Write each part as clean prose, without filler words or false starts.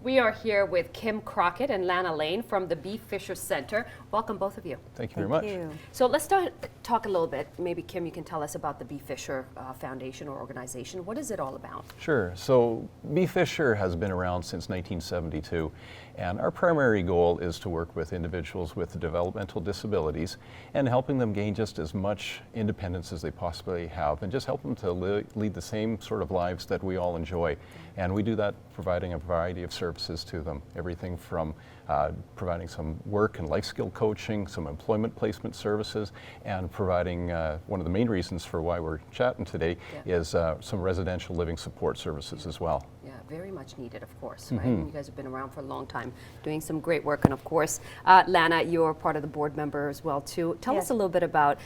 We are here with Kim Crockett and Lana Lane from the Beef Fisher Center. Welcome, both of you. Thank you very much. Thank you. So let's talk a little bit. Maybe Kim, you can tell us about the Beef Fisher Foundation or organization. What is it all about? Sure. So Beef Fisher has been around since 1972, and our primary goal is to work with individuals with developmental disabilities and helping them gain just as much independence as they possibly have, and just help them to lead the same sort of lives that we all enjoy. And we do that providing a variety of services to them, everything from providing some work and life skill coaching, some employment placement services, and providing one of the main reasons for why we're chatting today is some residential living support services as well. Yeah, very much needed, of course, right? And you guys have been around for a long time doing some great work. And of course, Lana, you're part of the board member as well too. Tell us a little bit about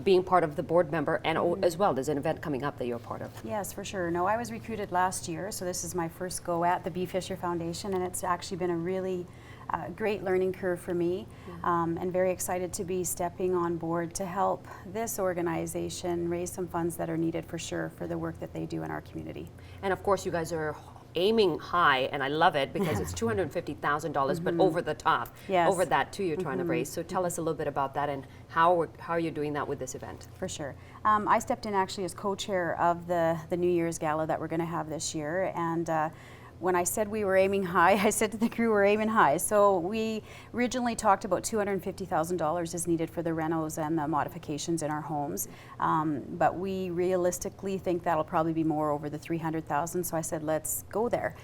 being part of the board member, and as well, there's an event coming up that you're part of. Yes, for sure. No, I was recruited last year, so this is my first go at the Beef Fisher Foundation, and it's actually been a really great learning curve for me, and very excited to be stepping on board to help this organization raise some funds that are needed for sure for the work that they do in our community. And of course, you guys are aiming high, and I love it because it's $250,000, but over the top. Yes. Over that too, you're trying to raise. So tell us a little bit about that and how are you doing that with this event? For sure. I stepped in actually as co-chair of the New Year's Gala that we're going to have this year, and when I said we were aiming high, I said to the crew we're aiming high. So we originally talked about $250,000 is needed for the renos and the modifications in our homes, but we realistically think that'll probably be more over the $300,000. So I said, let's go there.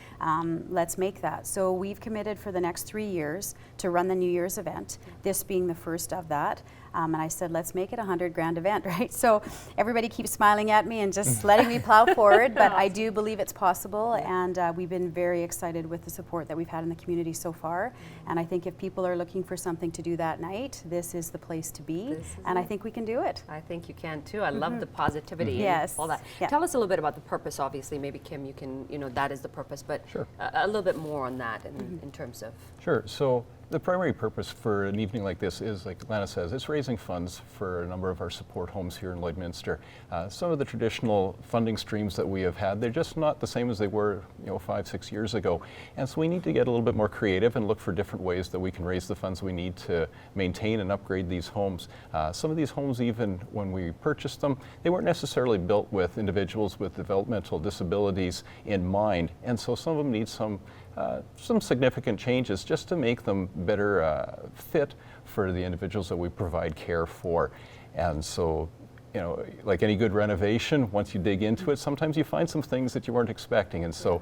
Let's make that. So we've committed for the next 3 years to run the New Year's event, this being the first of that. And I said, let's make it a $100,000 event, right? So everybody keeps smiling at me and just letting me plow forward, but I do believe it's possible, and we've been very excited with the support that we've had in the community so far. And I think if people are looking for something to do that night, this is the place to be, and I think we can do it. I think you can too. I love the positivity Yes. and all that. Yeah. Tell us a little bit about the purpose, obviously. Maybe Kim, you can, that is the purpose, but a little bit more on that in terms of. Sure. So the primary purpose for an evening like this is, like Lana says, it's raising funds for a number of our support homes here in Lloydminster. Some of the traditional funding streams that we have had, they're just not the same as they were 5-6 years ago. And so we need to get a little bit more creative and look for different ways that we can raise the funds we need to maintain and upgrade these homes. Some of these homes, even when we purchased them, they weren't necessarily built with individuals with developmental disabilities in mind. And so some of them need some significant changes just to make them better fit for the individuals that we provide care for. And so, like any good renovation, once you dig into it, sometimes you find some things that you weren't expecting. And so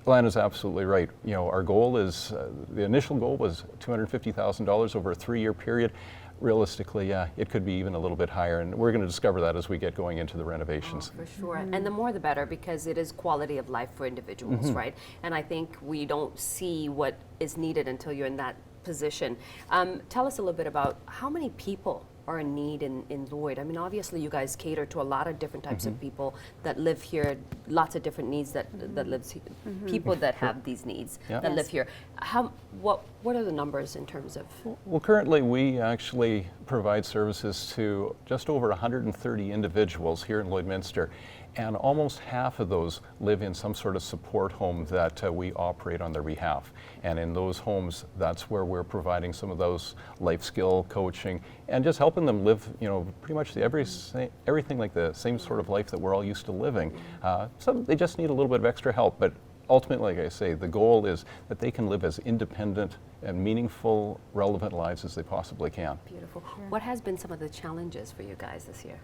Lana's absolutely right. Our goal is, the initial goal was $250,000 over a 3-year period. Realistically, it could be even a little bit higher, and we're going to discover that as we get going into the renovations. For sure, and the more the better, because it is quality of life for individuals, right? And I think we don't see what is needed until you're in that position. Tell us a little bit about how many people are in need in Lloyd. I mean, obviously you guys cater to a lot of different types of people that live here, lots of different needs that lives here, people that have these needs that live here. What are the numbers in terms of? Well, currently we actually provide services to just over 130 individuals here in Lloydminster, and almost half of those live in some sort of support home that we operate on their behalf. And in those homes, that's where we're providing some of those life skill coaching and just helping them live, pretty much everything like the same sort of life that we're all used to living. Some they just need a little bit of extra help, but ultimately, like I say, the goal is that they can live as independent and meaningful, relevant lives as they possibly can. Beautiful. What has been some of the challenges for you guys this year?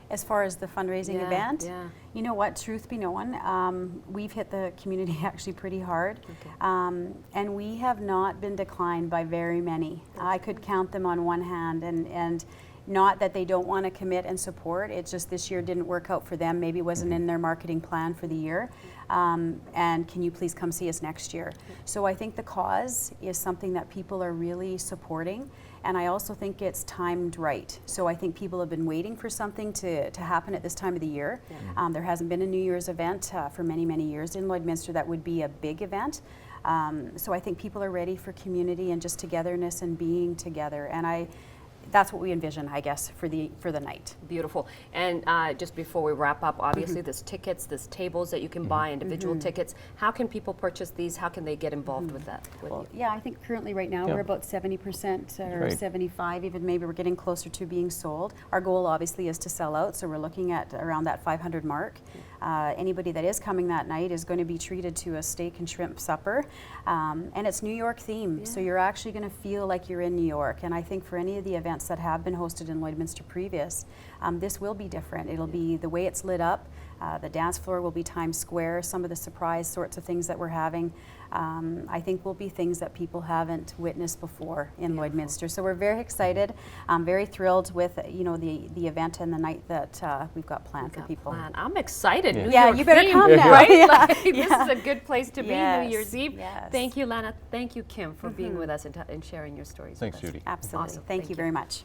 As far as the fundraising event, you know what, truth be known, we've hit the community actually pretty hard, and we have not been declined by very many. I could count them on one hand, and not that they don't want to commit and support, it's just this year didn't work out for them, maybe wasn't in their marketing plan for the year, and can you please come see us next year? So I think the cause is something that people are really supporting, and I also think it's timed right. So I think people have been waiting for something to happen at this time of the year. There hasn't been a New Year's event for many, many years in Lloydminster that would be a big event. So I think people are ready for community and just togetherness and being together. And that's what we envision, I guess, for the night. Beautiful. And just before we wrap up, obviously there's tickets, there's tables that you can buy, individual tickets. How can people purchase these? How can they get involved with that? Well, yeah, I think currently right now we're about 70% or Great. 75, even maybe we're getting closer to being sold. Our goal obviously is to sell out, so we're looking at around that 500 mark. Anybody that is coming that night is going to be treated to a steak and shrimp supper, and it's New York themed, so you're actually going to feel like you're in New York. And I think for any of the events that have been hosted in Lloydminster previous, this will be different. It'll be the way it's lit up. The dance floor will be Times Square. Some of the surprise sorts of things that we're having, I think, will be things that people haven't witnessed before in Lloydminster. So we're very excited. I'm very thrilled with the event and the night that we've got planned for people. I'm excited. New Yeah, York you better theme, come now. right? Yeah. Like, Yeah. This is a good place to be, Yes. New Year's Eve. Yes. Thank you, Lana. Thank you, Kim, for being with us and sharing your stories. Thanks, with us. Judy. Absolutely. Awesome. Thank you very much.